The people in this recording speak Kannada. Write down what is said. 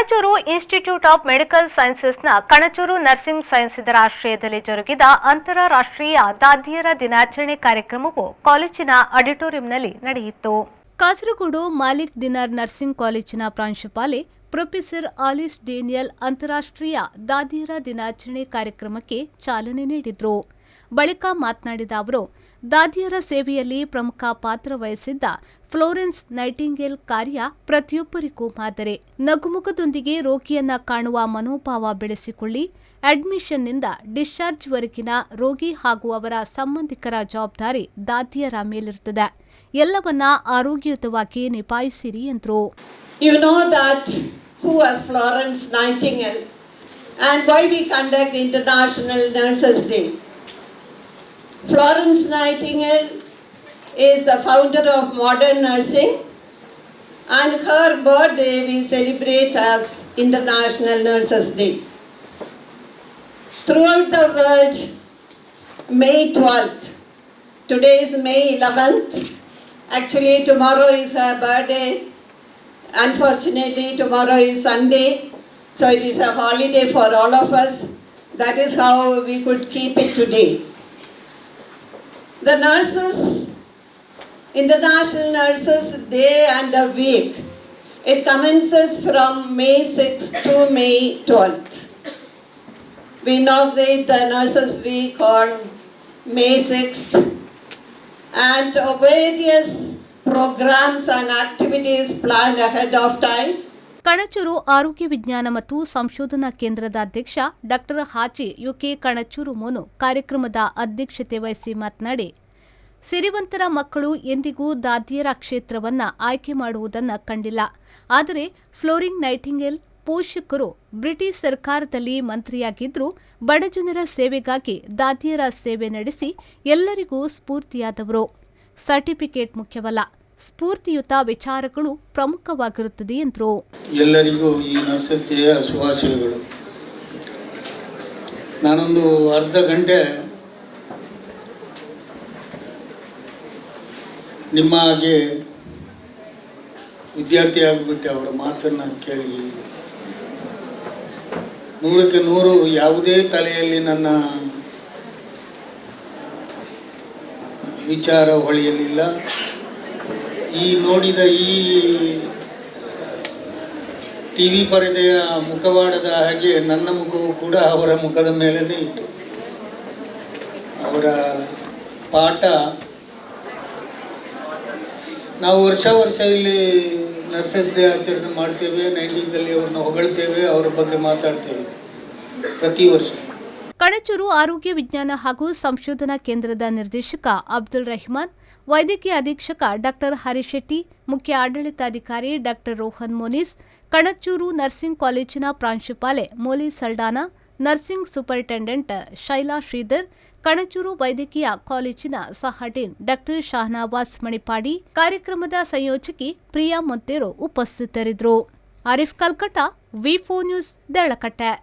ಕಣಚೂರು ಇನ್ಸ್ಟಿಟ್ಯೂಟ್ ಆಫ್ ಮೆಡಿಕಲ್ ಸೈನ್ಸಸ್ನ ಕಣಚೂರು ನರ್ಸಿಂಗ್ ಸೈನ್ಸ್ ಇದರ ಆಶ್ರಯದಲ್ಲಿ ಜರುಗಿದ ಅಂತಾರಾಷ್ಟ್ರೀಯ ದಾದಿಯರ ದಿನಾಚರಣೆ ಕಾರ್ಯಕ್ರಮವು ಕಾಲೇಜಿನ ಆಡಿಟೋರಿಯಂನಲ್ಲಿ ನಡೆಯಿತು. ಕಾಸರಗೋಡು ಮಾಲಿಕ್ ದಿನಾರ್ ನರ್ಸಿಂಗ್ ಕಾಲೇಜಿನ ಪ್ರಾಂಶುಪಾಲೆ ಪ್ರೊಫೆಸರ್ ಆಲಿಸ್ ಡೇನಿಯಲ್ ಅಂತಾರಾಷ್ಟ್ರೀಯ ದಾದಿಯರ ದಿನಾಚರಣೆ ಕಾರ್ಯಕ್ರಮಕ್ಕೆ ಚಾಲನೆ ನೀಡಿದರು. ಬಳಿಕ ಮಾತನಾಡಿದ ಅವರು, ದಾದಿಯರ ಸೇವೆಯಲ್ಲಿ ಪ್ರಮುಖ ಪಾತ್ರ ವಹಿಸಿದ್ದ ಫ್ಲೋರೆನ್ಸ್ ನೈಟಿಂಗೇಲ್ ಕಾರ್ಯ ಪ್ರತಿಯೊಬ್ಬರಿಗೂ ಮಾದರಿ. ನಗುಮುಖದೊಂದಿಗೆ ರೋಗಿಯನ್ನ ಕಾಣುವ ಮನೋಭಾವ ಬೆಳೆಸಿಕೊಳ್ಳಿ, ಅಡ್ಮಿಷನ್ನಿಂದ ಡಿಸ್ಚಾರ್ಜ್ವರೆಗಿನ ರೋಗಿ ಹಾಗೂ ಅವರ ಸಂಬಂಧಿಕರ ಜವಾಬ್ದಾರಿ ದಾದಿಯರ ಮೇಲಿರುತ್ತದೆ. ಎಲ್ಲವನ್ನ ಆರೋಗ್ಯಯುತವಾಗಿ ನಿಭಾಯಿಸಿರಿ ಎಂದರು. You know that who was Florence Nightingale and why we conduct International Nurses Day. Florence Nightingale is the founder of modern nursing, and her birthday we celebrate as International Nurses Day. Throughout the world, May 12th, today is May 11th, actually tomorrow is her birthday. Unfortunately, tomorrow is Sunday, so it is a holiday for all of us. That is how we could keep it today. The nurses, International Nurses Day and the week, it commences from May 6th to May 12th. We inaugurate the Nurses Week on May 6th, and various programs and activities planned ahead of time. Kanachur ಆರೋಗ್ಯ ವಿಜ್ಞಾನ ಮತ್ತು ಸಂಶೋಧನಾ ಕೇಂದ್ರದ ಅಧ್ಯಕ್ಷ ಡಾಕ್ಟರ್ ಹಾಜಿ ಯುಕೆ ಕಣಚೂರು ಮೋನು ಕಾರ್ಯಕ್ರಮದ ಅಧ್ಯಕ್ಷತೆ ವಹಿಸಿ ಮಾತನಾಡಿ, ಸಿರಿವಂತರ ಮಕ್ಕಳು ಎಂದಿಗೂ ದಾದಿಯರ ಕ್ಷೇತ್ರವನ್ನು ಆಯ್ಕೆ ಮಾಡುವುದನ್ನು ಕಂಡಿಲ್ಲ. ಆದರೆ ಫ್ಲೋರಿಂಗ್ ನೈಟಿಂಗೇಲ್ ಪೋಷಕರು ಬ್ರಿಟಿಷ್ ಸರ್ಕಾರದಲ್ಲಿ ಮಂತ್ರಿಯಾಗಿದ್ದರೂ ಬಡಜನರ ಸೇವೆಗಾಗಿ ದಾದಿಯರ ಸೇವೆ ನಡೆಸಿ ಎಲ್ಲರಿಗೂ ಸ್ಫೂರ್ತಿಯಾದವರು. ಸರ್ಟಿಫಿಕೇಟ್ ಮುಖ್ಯವಲ್ಲ, ಸ್ಫೂರ್ತಿಯುತ ವಿಚಾರಗಳು ಪ್ರಮುಖವಾಗಿರುತ್ತದೆ ಎಂದರು. ಎಲ್ಲರಿಗೂ ಈ ನರ್ಸಸ್ ಡೇಯ ಶುಭಾಶಯಗಳು. ನಾನೊಂದು ಅರ್ಧ ಗಂಟೆ ನಿಮ್ಮ ಹಾಗೆ ವಿದ್ಯಾರ್ಥಿ ಆಗಿಬಿಟ್ಟೆ. ಅವರ ಮಾತನ್ನು ಕೇಳಿ 100ಕ್ಕೆ 100 ಯಾವುದೇ ತಲೆಯಲ್ಲಿ ನನ್ನ ವಿಚಾರ ಹೊಳೆಯಲಿಲ್ಲ. ಈ ನೋಡಿದ ಈ ಟಿ ವಿ ಪರದೆಯ ಮುಖವಾಡದ ಹಾಗೆ ನನ್ನ ಮುಖವು ಕೂಡ ಅವರ ಮುಖದ ಮೇಲೇ ಇತ್ತು. ಅವರ ಪಾಠ ನಾವು ವರ್ಷ ಇಲ್ಲಿ ನರ್ಸಸ್ ಡೇ ಆಚರಣೆ ಮಾಡ್ತೇವೆ, 19ರಲ್ಲಿ ಅವ್ರನ್ನ ಹೊಗಳ್ತೇವೆ, ಅವರ ಬಗ್ಗೆ ಮಾತಾಡ್ತೇವೆ ಪ್ರತಿ ವರ್ಷ. ಕಣಚೂರು ಆರೋಗ್ಯ ವಿಜ್ಞಾನ ಹಾಗೂ ಸಂಶೋಧನಾ ಕೇಂದ್ರದ ನಿರ್ದೇಶಕ ಅಬ್ದುಲ್ ರೆಹಮಾನ್, ವೈದ್ಯಕೀಯ ಅಧೀಕ್ಷಕ ಡಾಕ್ಟರ್ ಹರಿಶೆಟ್ಟಿ, ಮುಖ್ಯ ಆಡಳಿತಾಧಿಕಾರಿ ಡಾಕ್ಟರ್ ರೋಹನ್ ಮೋನಿಸ್, ಕಣಚೂರು ನರ್ಸಿಂಗ್ ಕಾಲೇಜಿನ ಪ್ರಾಂಶುಪಾಲೆ ಮೋಲಿ ಸಲ್ಡಾನಾ, ನರ್ಸಿಂಗ್ ಸೂಪರಿಂಟೆಂಡೆಂಟ್ ಶೈಲಾ ಶ್ರೀಧರ್, ಕಣಚೂರು ವೈದ್ಯಕೀಯ ಕಾಲೇಜಿನ ಸಹ ಡೀನ್ ಡಾಕ್ಟರ್ ಶಹನವಾಜ್ ಮಣಿಪಾಡಿ, ಕಾರ್ಯಕ್ರಮದ ಸಂಯೋಜಕಿ ಪ್ರಿಯಾ ಮೊಂತೇರೊ ಉಪಸ್ಥಿತರಿದ್ದರು. ಆರಿಫ್ ಕಲ್ಕಟ, ವಿ4 ನ್ಯೂಸ್, ದೇರಳಕಟ್ಟೆ.